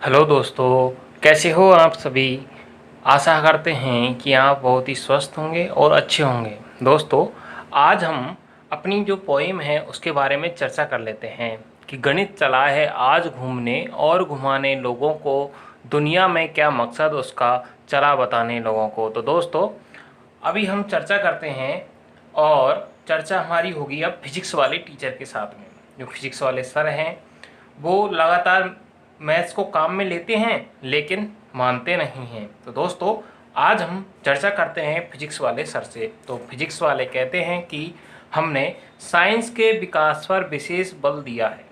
Hello दोस्तों, कैसे हो आप सभी। आशा करते हैं कि आप बहुत ही स्वस्थ होंगे और अच्छे होंगे। दोस्तों, आज हम अपनी जो पोएम है उसके बारे में चर्चा कर लेते हैं कि गणित चला है आज घूमने और घुमाने लोगों को, दुनिया में क्या मकसद उसका चला बताने लोगों को। तो दोस्तों, अभी हम चर्चा करते हैं और चर्चा हमारी होगी अब फिजिक्स वाले टीचर के साथ में। जो फिजिक्स वाले सर हैं वो लगातार मैथ्स को काम में लेते हैं लेकिन मानते नहीं हैं। तो दोस्तों, आज हम चर्चा करते हैं फिजिक्स वाले सर से। तो फिजिक्स वाले कहते हैं कि हमने साइंस के विकास पर विशेष बल दिया है,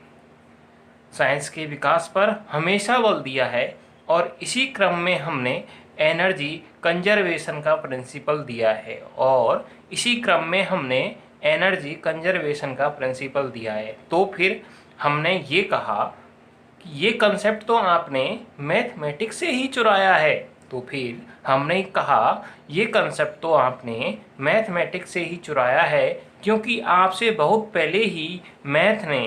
साइंस के विकास पर हमेशा बल दिया है, और इसी क्रम में हमने एनर्जी कंजर्वेशन का प्रिंसिपल दिया है, और इसी क्रम में हमने एनर्जी कंजर्वेशन का प्रिंसिपल दिया है। तो फिर हमने ये कहा कि ये कंसेप्ट तो आपने मैथमेटिक्स से ही चुराया है। तो फिर हमने कहा ये कंसेप्ट तो आपने मैथमेटिक्स से ही चुराया है, क्योंकि आपसे बहुत पहले ही मैथ ने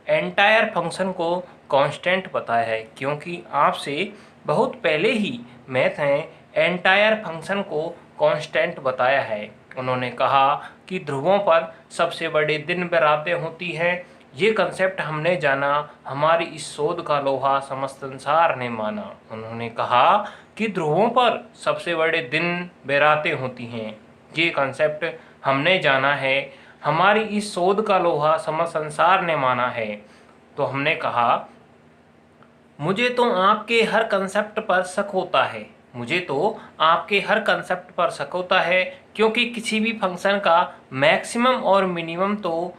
एंटायर फंक्शन को कांस्टेंट बताया है, क्योंकि आपसे बहुत पहले ही मैथ ने एंटायर फंक्शन को कांस्टेंट बताया है। उन्होंने कहा कि ध्रुवों पर सबसे बड़े दिन रातें होती हैं। ये कंसेप्ट हमने जाना, हमारी इस शोध का लोहा समस्त संसार ने माना। उन्होंने कहा कि ध्रुवों पर सबसे बड़े दिन रातें होती हैं। ये कंसेप्ट हमने जाना है, हमारी इस शोध का लोहा समस्त संसार ने माना है। तो हमने कहा मुझे तो आपके हर कंसेप्ट पर शक होता है, मुझे तो आपके हर कंसेप्ट पर शक होता है, क्योंकि किसी भी फंक्शन का मैक्सिमम और मिनिमम तो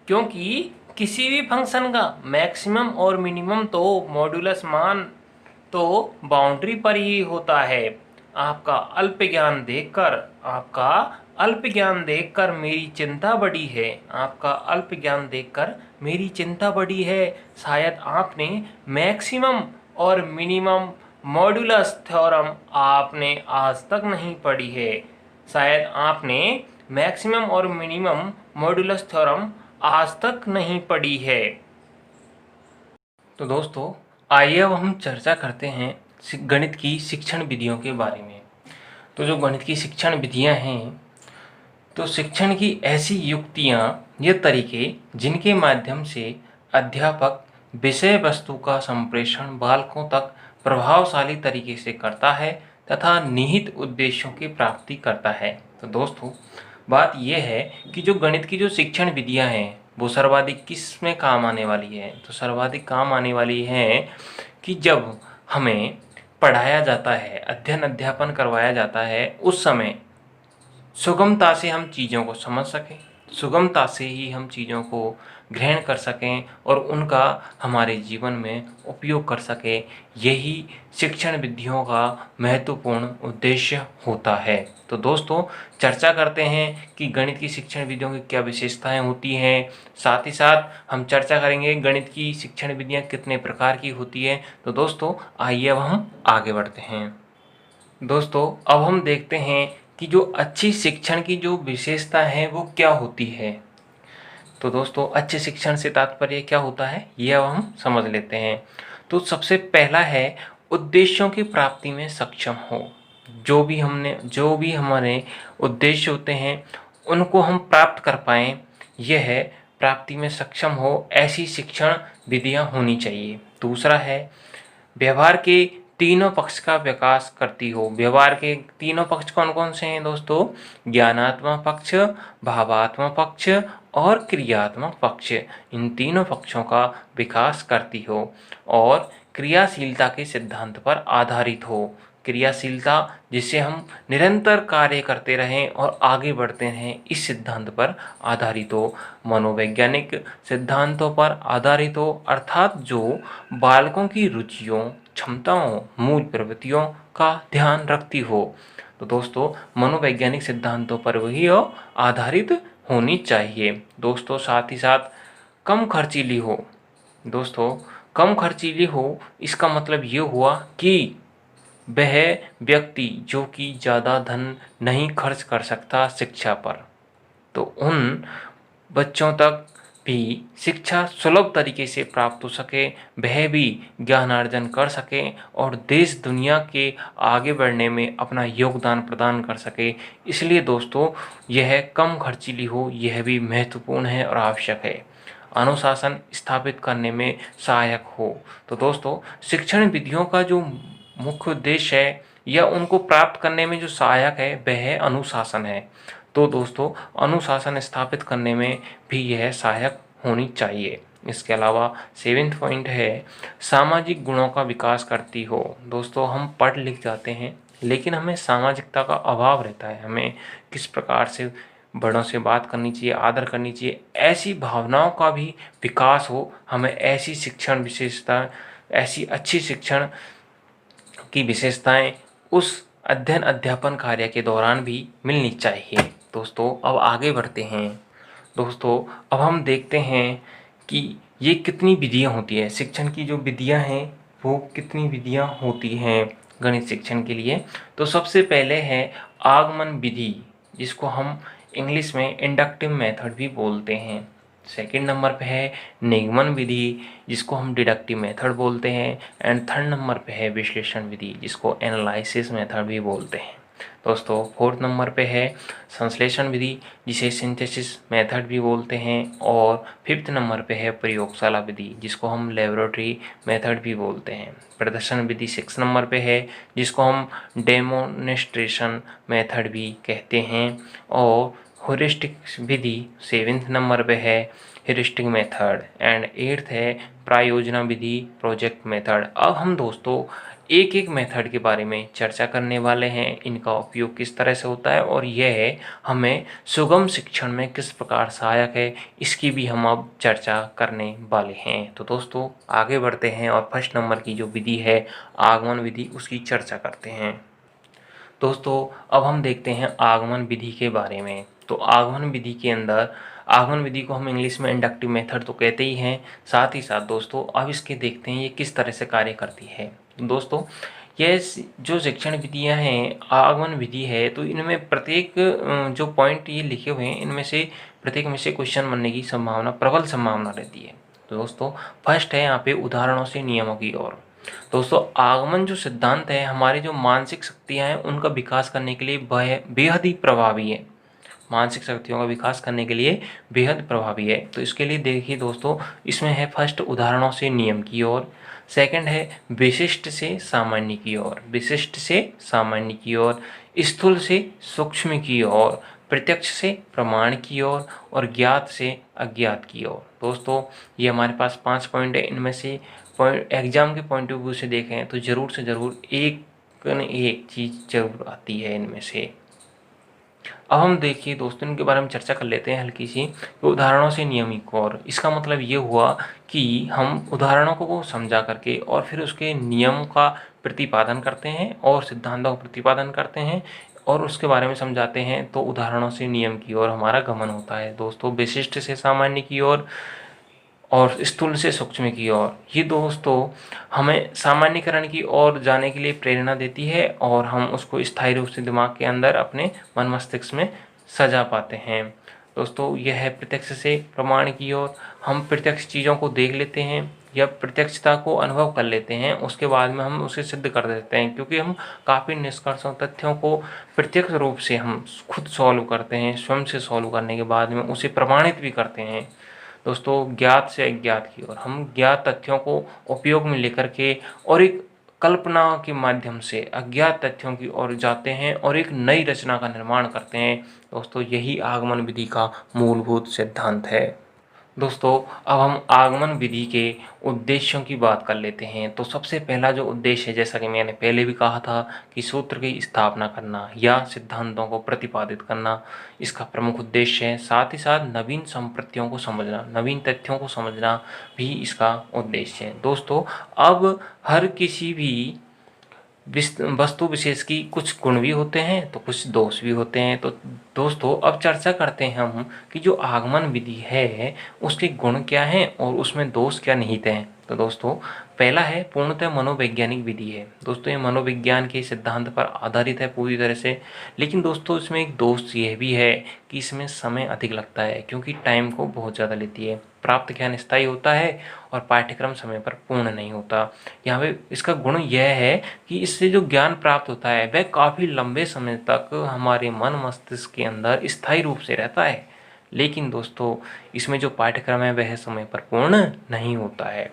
क्योंकि किसी भी फंक्शन का मैक्सिमम और मिनिमम तो मॉड्यूलस मान तो बाउंड्री पर ही होता है। आपका अल्प ज्ञान देखकर आपका अल्प ज्ञान देखकर मेरी चिंता बढ़ी है, आपका अल्प ज्ञान देखकर मेरी चिंता बढ़ी है। शायद आपने मैक्सिमम और मिनिमम मॉड्यूलस थ्योरम आपने आज तक नहीं पढ़ी है, शायद आपने मैक्सिमम और मिनिमम मॉड्यूलस थ्योरम आज तक नहीं पढ़ी है। तो दोस्तों, आइए अब हम चर्चा करते हैं गणित की शिक्षण विधियों के बारे में। तो जो गणित की शिक्षण विधियां हैं, तो शिक्षण की ऐसी युक्तियां, ये तरीके जिनके माध्यम से अध्यापक विषय वस्तु का संप्रेषण बालकों तक प्रभावशाली तरीके से करता है तथा निहित उद्देश्यों की प्राप्ति करता है। तो दोस्तों, बात यह है कि जो गणित की जो शिक्षण विधियां हैं वो सर्वाधिक किस में काम आने वाली है। तो सर्वाधिक काम आने वाली है कि जब हमें पढ़ाया जाता है, अध्ययन अध्यापन करवाया जाता है, उस समय सुगमता से हम चीज़ों को समझ सकें, सुगमता से ही हम चीज़ों को ग्रहण कर सकें और उनका हमारे जीवन में उपयोग कर सकें। यही शिक्षण विधियों का महत्वपूर्ण उद्देश्य होता है। तो दोस्तों, चर्चा करते हैं कि गणित की शिक्षण विधियों की क्या विशेषताएं होती हैं। साथ ही साथ हम चर्चा करेंगे गणित की शिक्षण विधियां कितने प्रकार की होती हैं। तो दोस्तों, आइए अब हम आगे बढ़ते हैं। दोस्तों, अब हम देखते हैं कि जो अच्छी शिक्षण की जो विशेषता है वो क्या होती है। तो दोस्तों, अच्छे शिक्षण से तात्पर्य क्या होता है ये अब हम समझ लेते हैं। तो सबसे पहला है उद्देश्यों की प्राप्ति में सक्षम हो। जो भी हमारे उद्देश्य होते हैं उनको हम प्राप्त कर पाएँ, यह है प्राप्ति में सक्षम हो, ऐसी शिक्षण विधियां होनी चाहिए। दूसरा है व्यवहार के तीनों पक्ष का विकास करती हो। व्यवहार के तीनों पक्ष कौन कौन से हैं दोस्तों? ज्ञानात्मक पक्ष, भावात्मक पक्ष और क्रियात्मक पक्ष। इन तीनों पक्षों का विकास करती हो और क्रियाशीलता के सिद्धांत पर आधारित हो। क्रियाशीलता, जिससे हम निरंतर कार्य करते रहें और आगे बढ़ते रहें, इस सिद्धांत पर आधारित हो। मनोवैज्ञानिक सिद्धांतों पर आधारित हो, अर्थात जो बालकों की रुचियों, क्षमताओं, मूल प्रवृत्तियों का ध्यान रखती हो। तो दोस्तों, मनोवैज्ञानिक सिद्धांतों पर वही आधारित होनी चाहिए। दोस्तों, साथ ही साथ कम खर्चीली हो। दोस्तों, कम खर्चीली हो, इसका मतलब ये हुआ कि वह व्यक्ति जो कि ज़्यादा धन नहीं खर्च कर सकता शिक्षा पर, तो उन बच्चों तक भी शिक्षा सुलभ तरीके से प्राप्त हो सके, वह भी ज्ञानार्जन कर सके और देश दुनिया के आगे बढ़ने में अपना योगदान प्रदान कर सके। इसलिए दोस्तों यह कम खर्चीली हो, यह भी महत्वपूर्ण है और आवश्यक है। अनुशासन स्थापित करने में सहायक हो। तो दोस्तों शिक्षण विधियों का जो मुख्य उद्देश्य है या उनको प्राप्त करने में जो सहायक है वह अनुशासन है। तो दोस्तों अनुशासन स्थापित करने में भी यह सहायक होनी चाहिए। इसके अलावा 7वां पॉइंट है सामाजिक गुणों का विकास करती हो। दोस्तों हम पढ़ लिख जाते हैं लेकिन हमें सामाजिकता का अभाव रहता है। हमें किस प्रकार से बड़ों से बात करनी चाहिए, आदर करनी चाहिए, ऐसी भावनाओं का भी विकास हो। हमें ऐसी शिक्षण विशेषता, ऐसी अच्छी शिक्षण की विशेषताएं उस अध्ययन अध्यापन कार्य के दौरान भी मिलनी चाहिए। दोस्तों अब आगे बढ़ते हैं। दोस्तों अब हम देखते हैं कि ये कितनी विधियां होती है, शिक्षण की जो विधियां हैं वो कितनी विधियां होती हैं गणित शिक्षण के लिए। तो सबसे पहले है आगमन विधि, जिसको हम इंग्लिश में इंडक्टिव मेथड भी बोलते हैं। सेकंड नंबर पे है निगमन विधि, जिसको हम डिडक्टिव मेथड बोलते हैं। एंड थर्ड नंबर पे है विश्लेषण विधि, जिसको एनालिसिस मेथड भी बोलते हैं। दोस्तों फोर्थ नंबर पे है संश्लेषण विधि, जिसे सिंथेसिस मेथड भी बोलते हैं। और फिफ्थ नंबर पे है प्रयोगशाला विधि, जिसको हम लेबोरेटरी मेथड भी बोलते हैं। प्रदर्शन विधि 6 नंबर पे है, जिसको हम डेमोन्स्ट्रेशन मेथड भी कहते हैं। और ह्यूरिस्टिक विधि 7वें नंबर पे है, ह्यूरिस्टिक मेथड। एंड 8th है प्रायोजना विधि, प्रोजेक्ट मेथड। अब हम दोस्तों एक एक मेथड के बारे में चर्चा करने वाले हैं, इनका उपयोग किस तरह से होता है और यह हमें सुगम शिक्षण में किस प्रकार सहायक है, इसकी भी हम अब चर्चा करने वाले हैं। तो दोस्तों आगे बढ़ते हैं और फर्स्ट नंबर की जो विधि है आगमन विधि, उसकी चर्चा करते हैं। दोस्तों अब हम देखते हैं आगमन विधि के बारे में। तो आगमन विधि के अंदर, आगमन विधि को हम इंग्लिश में इंडक्टिव मेथड तो कहते ही हैं, साथ ही साथ दोस्तों अब इसके देखते हैं ये किस तरह से कार्य करती है। दोस्तों ये जो शिक्षण विधियां हैं, आगमन विधि है, तो इनमें प्रत्येक जो पॉइंट ये लिखे हुए हैं इनमें से प्रत्येक में से क्वेश्चन बनने की संभावना, प्रबल संभावना रहती है। तो दोस्तों फर्स्ट है यहाँ पे उदाहरणों से नियमों की ओर। दोस्तों आगमन जो सिद्धांत है हमारी जो मानसिक शक्तियाँ हैं उनका विकास करने के लिए बेहद ही प्रभावी है। मानसिक शक्तियों का विकास करने के लिए बेहद प्रभावी है। तो इसके लिए देखिए दोस्तों, इसमें है फर्स्ट उदाहरणों से नियम की ओर, सेकंड है विशिष्ट से सामान्य की ओर, विशिष्ट से सामान्य की ओर, स्थूल से सूक्ष्म की ओर, प्रत्यक्ष से प्रमाण की ओर और ज्ञात से अज्ञात की ओर। दोस्तों ये हमारे पास 5 पॉइंट है। इनमें से एग्जाम के पॉइंट ऑफ व्यू से देखें तो ज़रूर से ज़रूर एक न एक चीज़ जरूर आती है इनमें से। अब हम देखिए दोस्तों इनके बारे में चर्चा कर लेते हैं हल्की सी, कि उदाहरणों से नियमित और इसका मतलब ये हुआ कि हम उदाहरणों को समझा करके और फिर उसके नियम का प्रतिपादन करते हैं और सिद्धांतों का प्रतिपादन करते हैं और उसके बारे में समझाते हैं। तो उदाहरणों से नियम की ओर हमारा गमन होता है। दोस्तों विशिष्ट से सामान्य की ओर और स्थूल से सूक्ष्म की ओर, ये दोस्तों हमें सामान्यकरण की ओर जाने के लिए प्रेरणा देती है और हम उसको स्थायी रूप से दिमाग के अंदर अपने मन मस्तिष्क में सजा पाते हैं। दोस्तों यह है प्रत्यक्ष से प्रमाण की ओर। हम प्रत्यक्ष चीज़ों को देख लेते हैं या प्रत्यक्षता को अनुभव कर लेते हैं, उसके बाद में हम उसे सिद्ध कर देते हैं, क्योंकि हम काफ़ी निष्कर्षों तथ्यों को प्रत्यक्ष रूप से हम खुद सॉल्व करते हैं। स्वयं से सॉल्व करने के बाद में उसे प्रमाणित भी करते हैं। दोस्तों ज्ञात से अज्ञात की ओर, हम ज्ञात तथ्यों को उपयोग में लेकर के और एक कल्पना के माध्यम से अज्ञात तथ्यों की ओर जाते हैं और एक नई रचना का निर्माण करते हैं। दोस्तों यही आगमन विधि का मूलभूत सिद्धांत है। दोस्तों अब हम आगमन विधि के उद्देश्यों की बात कर लेते हैं। तो सबसे पहला जो उद्देश्य है, जैसा कि मैंने पहले भी कहा था कि सूत्र की स्थापना करना या सिद्धांतों को प्रतिपादित करना इसका प्रमुख उद्देश्य है। साथ ही साथ नवीन संप्रत्तियों को समझना, नवीन तथ्यों को समझना भी इसका उद्देश्य है। दोस्तों अब हर किसी भी वस्तु विशेष की कुछ गुण भी होते हैं तो कुछ दोष भी होते हैं। तो दोस्तों अब चर्चा करते हैं हम कि जो आगमन विधि है उसके गुण क्या हैं और उसमें दोष क्या निहित हैं। तो दोस्तों पहला है पूर्णतः मनोवैज्ञानिक विधि है। दोस्तों ये मनोविज्ञान के सिद्धांत पर आधारित है पूरी तरह से, लेकिन दोस्तों इसमें एक दोष यह भी है कि इसमें समय अधिक लगता है क्योंकि टाइम को बहुत ज़्यादा लेती है। प्राप्त ज्ञान स्थायी होता है और पाठ्यक्रम समय पर पूर्ण नहीं होता। यहाँ पे इसका गुण यह है कि इससे जो ज्ञान प्राप्त होता है वह काफ़ी लंबे समय तक हमारे मन मस्तिष्क के अंदर स्थायी रूप से रहता है, लेकिन दोस्तों इसमें जो पाठ्यक्रम है वह समय पर पूर्ण नहीं होता है।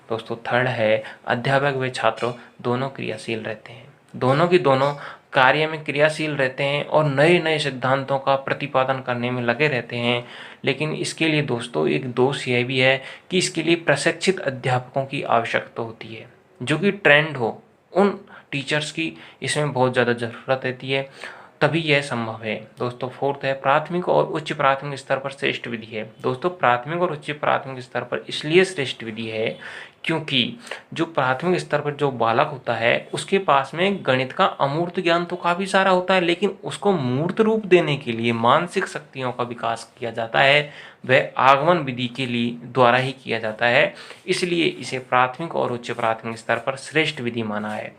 दोस्तों थर्ड है अध्यापक व छात्र दोनों क्रियाशील रहते हैं, दोनों की दोनों कार्य में क्रियाशील रहते हैं और नए नए सिद्धांतों का प्रतिपादन करने में लगे रहते हैं। लेकिन इसके लिए दोस्तों एक दोष यह भी है कि इसके लिए प्रशिक्षित अध्यापकों की आवश्यकता होती है, जो कि ट्रेंड हो, उन टीचर्स की इसमें बहुत ज़्यादा ज़रूरत रहती है, तभी यह संभव है। दोस्तों फोर्थ है प्राथमिक और उच्च प्राथमिक स्तर पर श्रेष्ठ विधि है। दोस्तों प्राथमिक और उच्च प्राथमिक स्तर पर इसलिए श्रेष्ठ विधि है क्योंकि जो प्राथमिक स्तर पर जो बालक होता है उसके पास में गणित का अमूर्त ज्ञान तो काफ़ी सारा होता है, लेकिन उसको मूर्त रूप देने के लिए मानसिक शक्तियों का विकास किया जाता है, वह आगमन विधि के लिए द्वारा ही किया जाता है। इसलिए इसे प्राथमिक और उच्च प्राथमिक स्तर पर श्रेष्ठ विधि माना है।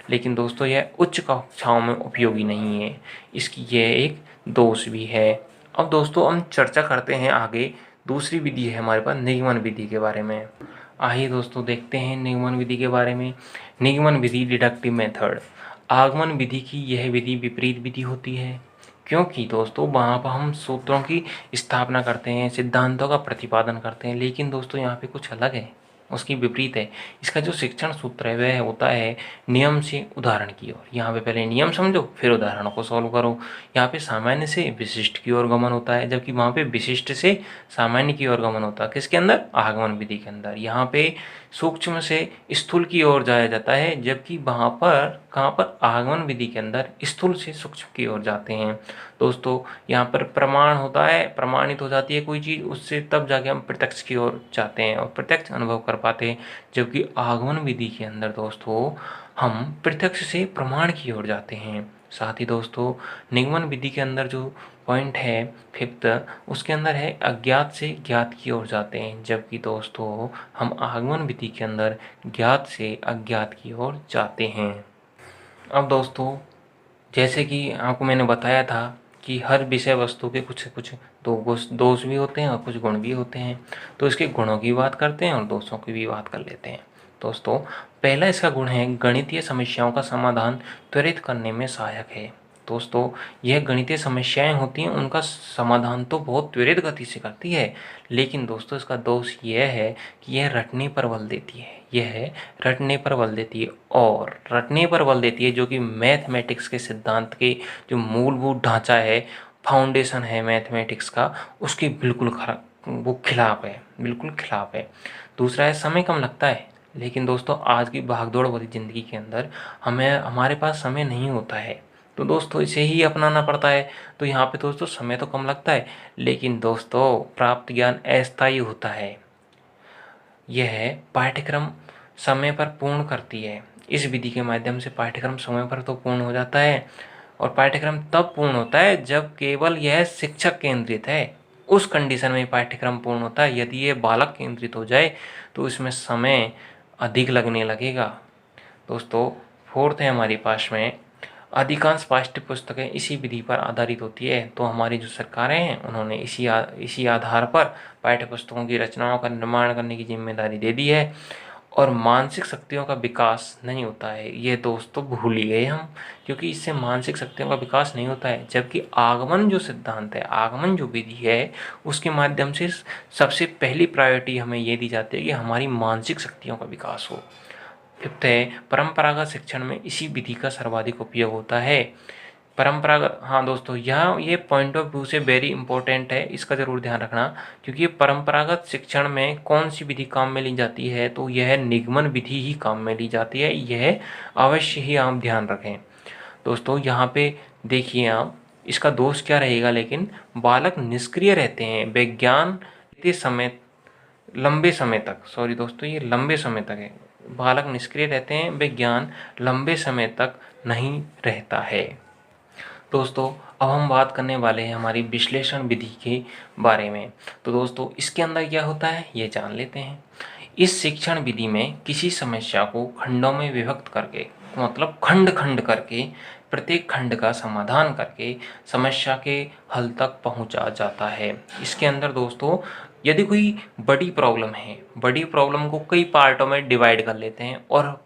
लेकिन दोस्तों यह उच्च कक्षाओं में उपयोगी नहीं है, इसकी यह एक दोष भी है। अब दोस्तों हम चर्चा करते हैं आगे, दूसरी विधि है हमारे पास निगमन विधि के बारे में। आइए दोस्तों देखते हैं निगमन विधि के बारे में। निगमन विधि डिडक्टिव मेथड। आगमन विधि की यह विधि विपरीत विधि होती है क्योंकि दोस्तों वहाँ पर हम सूत्रों की स्थापना करते हैं, सिद्धांतों का प्रतिपादन करते हैं, लेकिन दोस्तों यहाँ पे कुछ अलग है, उसकी विपरीत है। इसका जो शिक्षण सूत्र है वह होता है नियम से उदाहरण की ओर। यहाँ पे पहले नियम समझो फिर उदाहरणों को सॉल्व करो। यहाँ पे सामान्य से विशिष्ट की ओर गमन होता है, जबकि वहाँ पे विशिष्ट से सामान्य की ओर गमन होता है। किसके अंदर? आगमन विधि के अंदर। यहाँ पे सूक्ष्म से स्थूल की ओर जाया जाता है, जबकि वहाँ पर कहाँ पर? आगमन विधि के अंदर स्थूल से सूक्ष्म की ओर जाते हैं। दोस्तों यहाँ पर प्रमाण होता है, प्रमाणित हो जाती है कोई चीज़, उससे तब जाके हम प्रत्यक्ष की ओर जाते हैं और प्रत्यक्ष अनुभव कर पाते हैं, जबकि आगमन विधि के अंदर दोस्तों हम प्रत्यक्ष से प्रमाण की ओर जाते हैं। साथ ही दोस्तों निगमन विधि के अंदर जो पॉइंट है फिफ्थ, उसके अंदर है अज्ञात से ज्ञात की ओर जाते हैं, जबकि दोस्तों हम आगमन विधि के अंदर ज्ञात से अज्ञात की ओर जाते हैं। अब दोस्तों जैसे कि आपको मैंने बताया था कि हर विषय वस्तु के कुछ कुछ दोष भी होते हैं और कुछ गुण भी होते हैं, तो इसके गुणों की बात करते हैं और दोषों की भी बात कर लेते हैं। दोस्तों पहला इसका गुण है गणितीय समस्याओं का समाधान त्वरित करने में सहायक है। दोस्तों यह गणितीय समस्याएं होती हैं उनका समाधान तो बहुत त्वरित गति से करती है, लेकिन दोस्तों इसका दोष यह है कि यह रटने पर बल देती है, यह रटने पर बल देती है और रटने पर बल देती है, जो कि मैथमेटिक्स के सिद्धांत के जो मूलभूत ढांचा है, फाउंडेशन है मैथमेटिक्स का, उसके बिल्कुल वो खिलाफ है, बिल्कुल खिलाफ है। दूसरा है समय कम लगता है, लेकिन दोस्तों आज की भागदौड़ भरी ज़िंदगी के अंदर हमारे पास समय नहीं होता है, तो दोस्तों इसे ही अपनाना पड़ता है। तो यहाँ पे दोस्तों समय तो कम लगता है, लेकिन दोस्तों प्राप्त ज्ञान अस्थायी होता है। यह पाठ्यक्रम समय पर पूर्ण करती है। इस विधि के माध्यम से पाठ्यक्रम समय पर तो पूर्ण हो जाता है, और पाठ्यक्रम तब पूर्ण होता है जब केवल यह शिक्षक केंद्रित है, उस कंडीशन में पाठ्यक्रम पूर्ण होता है। यदि ये बालक केंद्रित हो जाए तो इसमें समय अधिक लगने लगेगा। दोस्तों फोर्थ है हमारे पास में अधिकांश पाठ्य पुस्तकें इसी विधि पर आधारित होती है, तो हमारी जो सरकारें हैं उन्होंने इसी आधार पर पाठ्य पुस्तकों की रचनाओं का निर्माण करने की जिम्मेदारी दे दी है, और मानसिक शक्तियों का विकास नहीं होता है। ये दोस्तों भूल ही गए हम, क्योंकि इससे मानसिक शक्तियों का विकास नहीं होता है, जबकि आगमन जो सिद्धांत है, आगमन जो विधि है, उसके माध्यम से सबसे पहली प्रायोरिटी हमें ये दी जाती है कि हमारी मानसिक शक्तियों का विकास हो। फिफ्थ है परंपरागत शिक्षण में इसी विधि का सर्वाधिक उपयोग होता है। परंपरागत, हाँ दोस्तों यहाँ ये पॉइंट ऑफ व्यू से वेरी इंपॉर्टेंट है, इसका ज़रूर ध्यान रखना, क्योंकि ये परंपरागत शिक्षण में कौन सी विधि काम में ली जाती है, तो यह निगमन विधि ही काम में ली जाती है। यह अवश्य ही आप ध्यान रखें। दोस्तों यहाँ पे देखिए आप, इसका दोष क्या रहेगा, लेकिन बालक निष्क्रिय रहते हैं, विज्ञान के समय लंबे समय तक, सॉरी दोस्तों ये लंबे समय तक है, बालक निष्क्रिय रहते हैं, विज्ञान लंबे समय तक नहीं रहता है। दोस्तों अब हम बात करने वाले हैं हमारी विश्लेषण विधि के बारे में। तो दोस्तों इसके अंदर क्या होता है ये जान लेते हैं। इस शिक्षण विधि में किसी समस्या को खंडों में विभक्त करके, मतलब खंड खंड करके, प्रत्येक खंड का समाधान करके समस्या के हल तक पहुंचा जाता है। इसके अंदर दोस्तों यदि कोई बड़ी प्रॉब्लम है, बड़ी प्रॉब्लम को कई पार्टों में डिवाइड कर लेते हैं और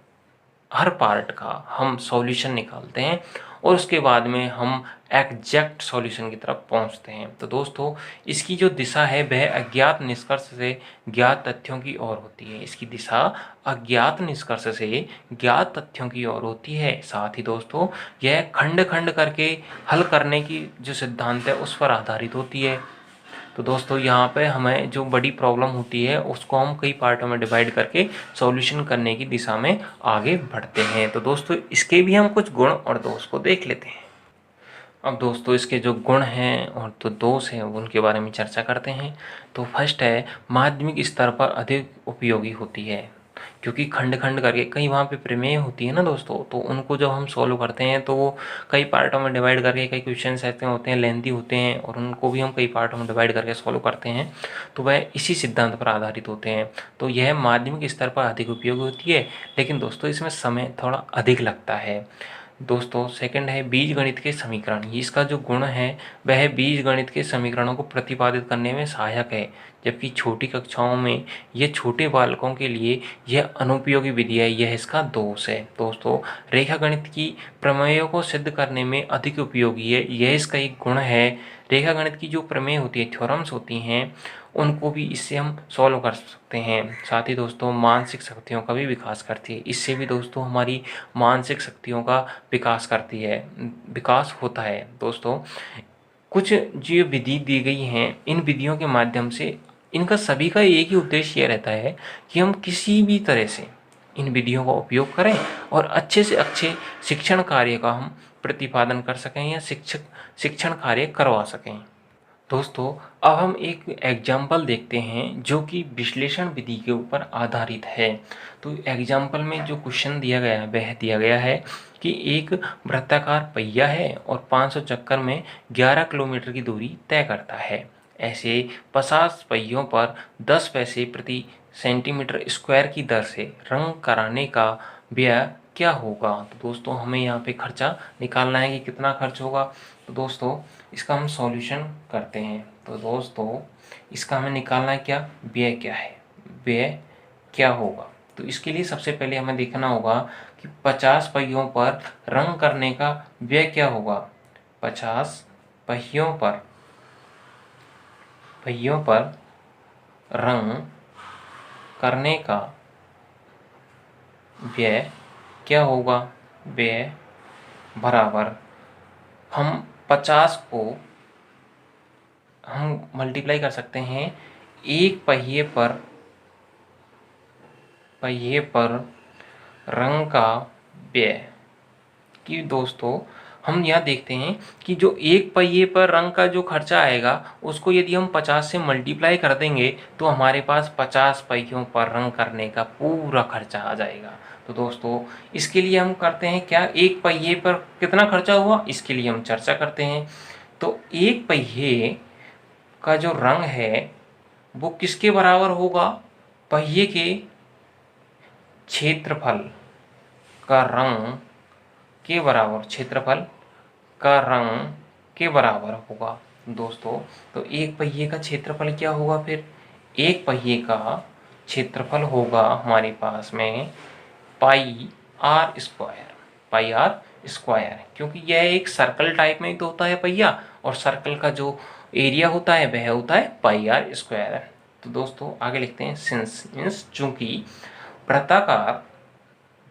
हर पार्ट का हम सॉल्यूशन निकालते हैं और उसके बाद में हम एग्जैक्ट सॉल्यूशन की तरफ पहुंचते हैं। तो दोस्तों इसकी जो दिशा है वह अज्ञात निष्कर्ष से ज्ञात तथ्यों की ओर होती है। इसकी दिशा अज्ञात निष्कर्ष से ज्ञात तथ्यों की ओर होती है। साथ ही दोस्तों यह खंड खंड करके हल करने की जो सिद्धांत है उस पर आधारित होती है। तो दोस्तों यहाँ पे हमें जो बड़ी प्रॉब्लम होती है उसको हम कई पार्टों में डिवाइड करके सॉल्यूशन करने की दिशा में आगे बढ़ते हैं। तो दोस्तों इसके भी हम कुछ गुण और दोष को देख लेते हैं। अब दोस्तों इसके जो गुण हैं और तो दोष हैं उनके बारे में चर्चा करते हैं। तो फर्स्ट है, माध्यमिक स्तर पर अधिक उपयोगी होती है, क्योंकि खंड खंड करके कई वहाँ पे प्रमेय होती है ना दोस्तों, तो उनको जब हम सॉल्व करते हैं तो वो कई पार्टों में डिवाइड करके, कई क्वेश्चन ऐसे होते हैं लेंथी होते हैं और उनको भी हम कई पार्टों में डिवाइड करके सॉल्व करते हैं, तो वह इसी सिद्धांत पर आधारित होते हैं। तो यह माध्यमिक स्तर पर अधिक उपयोगी होती है, लेकिन दोस्तों इसमें समय थोड़ा अधिक लगता है। दोस्तों सेकंड है बीजगणित के समीकरण। इसका जो गुण है वह बीजगणित के समीकरणों को प्रतिपादित करने में सहायक है, जबकि छोटी कक्षाओं में यह छोटे बालकों के लिए यह अनुपयोगी विधि है। यह इसका दोष है। दोस्तों रेखागणित की प्रमेयों को सिद्ध करने में अधिक उपयोगी है, यह इसका एक गुण है। रेखागणित की जो प्रमेय होती है, थ्योरम्स होती हैं, उनको भी इससे हम सॉल्व कर सकते हैं। साथ ही दोस्तों मानसिक शक्तियों का भी विकास करती है। इससे भी दोस्तों हमारी मानसिक शक्तियों का विकास होता है। दोस्तों कुछ जो विधि दी गई हैं, इन विधियों के माध्यम से इनका सभी का एक ही उद्देश्य यह रहता है कि हम किसी भी तरह से इन विधियों का उपयोग करें और अच्छे से अच्छे शिक्षण कार्य का हम प्रतिपादन कर सकें या शिक्षण कार्य करवा सकें। दोस्तों अब हम एक एग्जाम्पल देखते हैं जो कि विश्लेषण विधि के ऊपर आधारित है। तो एग्जाम्पल में जो क्वेश्चन दिया गया है वह दिया गया है कि एक वृत्ताकार पहिया है और 500 चक्कर में 11 किलोमीटर की दूरी तय करता है। ऐसे 50 पहियों पर 10 पैसे प्रति सेंटीमीटर स्क्वायर की दर से रंग कराने का व्यय क्या होगा। तो दोस्तों हमें यहाँ पे खर्चा निकालना है कि कितना खर्च होगा। तो दोस्तों इसका हम सॉल्यूशन करते हैं। तो दोस्तों इसका हमें निकालना है क्या, व्यय क्या है, व्यय क्या होगा। तो इसके लिए सबसे पहले हमें देखना होगा कि 50 पहियों पर रंग करने का व्यय क्या होगा। 50 पहियों पर रंग करने का व्यय क्या होगा। व्यय बराबर हम 50 को हम मल्टीप्लाई कर सकते हैं एक पहिए पर रंग का व्यय कि दोस्तों हम यहाँ देखते हैं कि जो एक पहिए पर रंग का जो खर्चा आएगा उसको यदि हम 50 से मल्टीप्लाई कर देंगे तो हमारे पास 50 पहियों पर रंग करने का पूरा खर्चा आ जाएगा। तो दोस्तों इसके लिए हम करते हैं क्या, एक पहिए पर कितना खर्चा हुआ इसके लिए हम चर्चा करते हैं। तो एक पहिए का जो रंग है वो किसके बराबर होगा, पहिए के क्षेत्रफल का रंग के बराबर, क्षेत्रफल का रंग के बराबर होगा। दोस्तों तो एक पहिए का क्षेत्रफल क्या होगा, फिर एक पहिए का क्षेत्रफल होगा हमारे पास में पाई आर स्क्वायर, क्योंकि यह एक सर्कल टाइप में तो होता है पहिया, और सर्कल का जो एरिया होता है वह होता है पाई आर स्क्वायर। तो दोस्तों आगे लिखते हैं सिंस चूंकि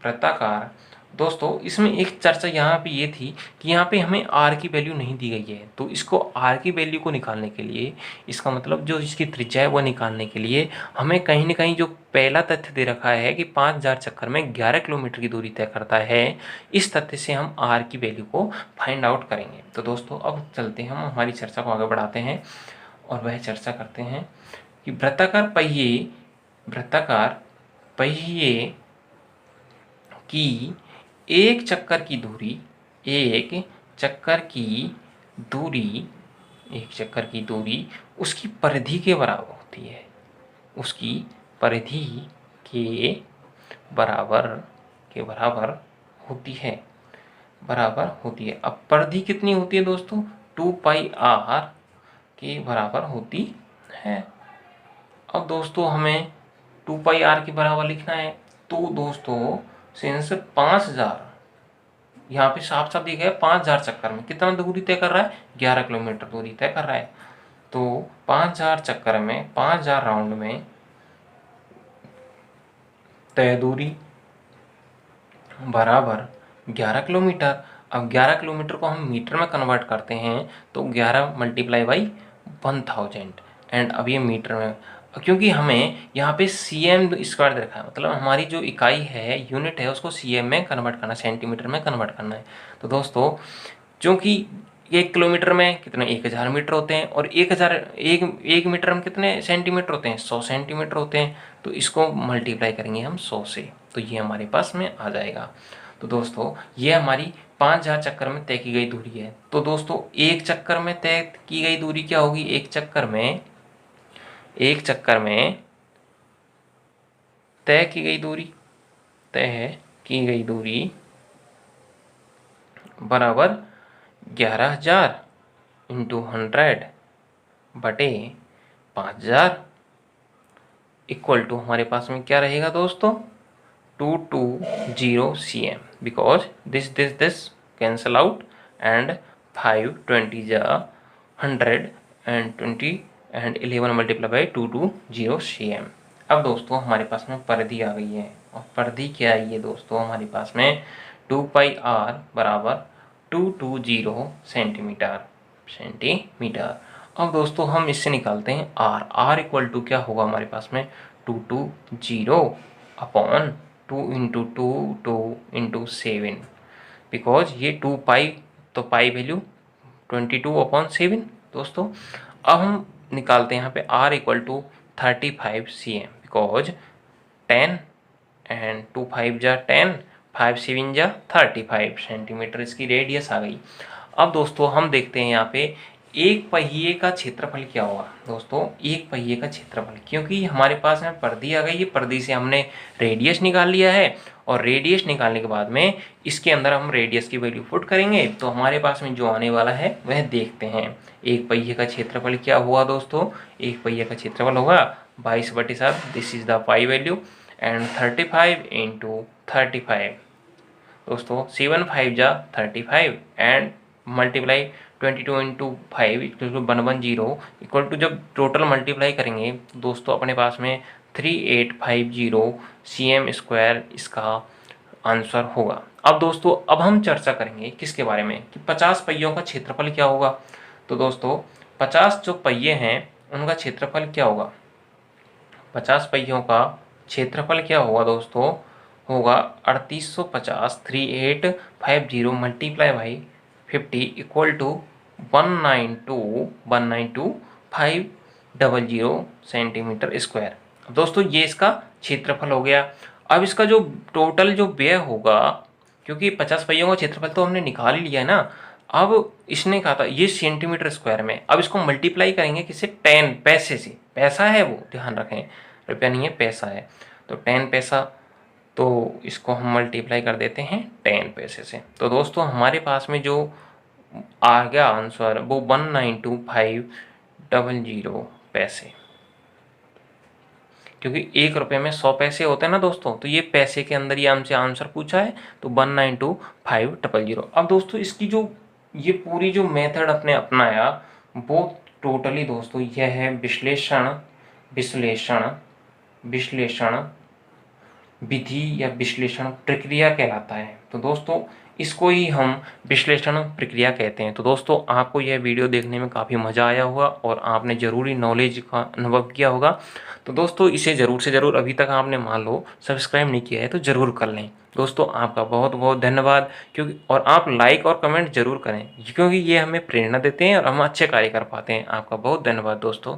वृत्ताकार दोस्तों इसमें एक चर्चा यहाँ पे ये थी कि यहाँ पे हमें r की वैल्यू नहीं दी गई है। तो इसको r की वैल्यू को निकालने के लिए, इसका मतलब जो इसकी त्रिज्या है वो निकालने के लिए हमें कहीं ना कहीं जो पहला तथ्य दे रखा है कि 5000 चक्कर में 11 किलोमीटर की दूरी तय करता है, इस तथ्य से हम r की वैल्यू को फाइंड आउट करेंगे। तो दोस्तों अब चलते हैं, हम हमारी चर्चा को आगे बढ़ाते हैं और वह चर्चा करते हैं कि वृत्ताकार पहिए की एक चक्कर की दूरी उसकी परिधि के बराबर होती है। उसकी परिधि के बराबर होती है, अब परिधि कितनी होती है दोस्तों, 2 पाई r के बराबर होती है। अब दोस्तों हमें 2 पाई r के बराबर लिखना है, तो दोस्तों सिंस 5000 यहाँ पे साफ साफ दिया गया है, 5000 चक्कर में कितना दूरी तय कर रहा है, 11 किलोमीटर दूरी तय कर रहा है। तो 5000 चक्कर में 5000 राउंड में तय दूरी बराबर 11 किलोमीटर। अब 11 किलोमीटर को हम मीटर में कन्वर्ट करते हैं तो 11 मल्टीप्लाई बाई 1000 एंड अब ये मीटर में, क्योंकि हमें यहाँ पे cm स्क्वायर दे रखा है, मतलब हमारी जो इकाई है, यूनिट है, उसको cm में कन्वर्ट करना, सेंटीमीटर में कन्वर्ट करना है। तो दोस्तों चूँकि 1 किलोमीटर में कितने 1000 मीटर होते हैं और 1 मीटर में कितने सेंटीमीटर होते हैं, 100 सेंटीमीटर होते हैं। तो इसको मल्टीप्लाई करेंगे हम 100 से, तो ये हमारे पास में आ जाएगा। तो दोस्तों ये हमारी 5000 चक्कर में तय की गई दूरी है। तो दोस्तों एक चक्कर में तय की गई दूरी क्या होगी, एक चक्कर में तय की गई दूरी बराबर 11000 इंटू 100 बटे 5000 इक्वल टू हमारे पास में क्या रहेगा दोस्तों, 220 cm, because this cancel out and 5 20 जा 100 and 20 and 11 multiply by 220 cm। अब दोस्तों हमारे पास में परिधि आ गई है, और परिधि क्या आई है दोस्तों, हमारे पास में 2 पाई r बराबर 220 सेंटीमीटर। अब दोस्तों हम इससे निकालते हैं r इक्वल टू क्या होगा हमारे पास में 220 अपॉन 2 इंटू 7, बिकॉज ये 2 पाई, तो पाई वैल्यू 22 अपॉन 7 दोस्तों। अब हम निकालते हैं यहाँ पे r equal to 35 cm, because 10 and 2 5 जा 10, 5 7 जा 35 सेंटीमीटर इसकी रेडियस आ गई। अब दोस्तों हम देखते हैं यहाँ पे एक पहिए का क्षेत्रफल क्या होगा दोस्तों, एक पहिए का क्षेत्रफल, क्योंकि हमारे पास में परिधि आ गई है, परिधि से हमने रेडियस निकाल लिया है, और रेडियस निकालने के बाद में इसके अंदर हम रेडियस की वैल्यू पुट करेंगे, तो हमारे पास में जो आने वाला है वह देखते हैं। एक पहिए का क्षेत्रफल क्या हुआ दोस्तों, एक पहिए का क्षेत्रफल होगा 22/7, this is the pi value, and 35 into 35 दोस्तों 7 5 जा 35 and multiply 22 into 5 110 equal to, जब टोटल मल्टीप्लाई करेंगे दोस्तों अपने पास में 3850 cm स्क्वायर इसका आंसर होगा। अब दोस्तों अब हम चर्चा करेंगे किसके बारे में, कि 50 पहियों का क्षेत्रफल क्या होगा। तो दोस्तों 50 जो पहिए हैं उनका क्षेत्रफल क्या होगा, 50 पहियों का क्षेत्रफल क्या होगा दोस्तों, होगा 3850 multiply by 50 equal to 192,500 centimetre square. दोस्तों ये इसका क्षेत्रफल हो गया। अब इसका जो टोटल जो व्यय होगा, क्योंकि 50 पहियों का क्षेत्रफल तो हमने निकाल ही लिया है ना, अब इसने कहा था ये सेंटीमीटर स्क्वायर में, अब इसको मल्टीप्लाई करेंगे किससे, 10 पैसे से, पैसा है वो ध्यान रखें, रुपया नहीं है पैसा है, तो 10 पैसा, तो इसको हम मल्टीप्लाई कर देते हैं 10 पैसे से। तो दोस्तों हमारे पास में जो आ गया आंसर वो 192,500 पैसे, क्योंकि 1 रुपये में 100 पैसे होते हैं ना दोस्तों, तो ये पैसे के अंदर ये हमसे आंसर पूछा है, तो 192,500। अब दोस्तों इसकी जो ये पूरी जो मेथड अपने अपनाया वो टोटली दोस्तों यह है विश्लेषण विधि या विश्लेषण प्रक्रिया कहलाता है। तो दोस्तों इसको ही हम विश्लेषण प्रक्रिया कहते हैं। तो दोस्तों आपको यह वीडियो देखने में काफ़ी मज़ा आया होगा और आपने ज़रूरी नॉलेज का अनुभव किया होगा। तो दोस्तों इसे ज़रूर से ज़रूर, अभी तक आपने मान लो सब्सक्राइब नहीं किया है तो ज़रूर कर लें। दोस्तों आपका बहुत बहुत धन्यवाद, क्योंकि और आप लाइक और कमेंट ज़रूर करें, क्योंकि ये हमें प्रेरणा देते हैं और हम अच्छे कार्य कर पाते हैं। आपका बहुत धन्यवाद दोस्तों।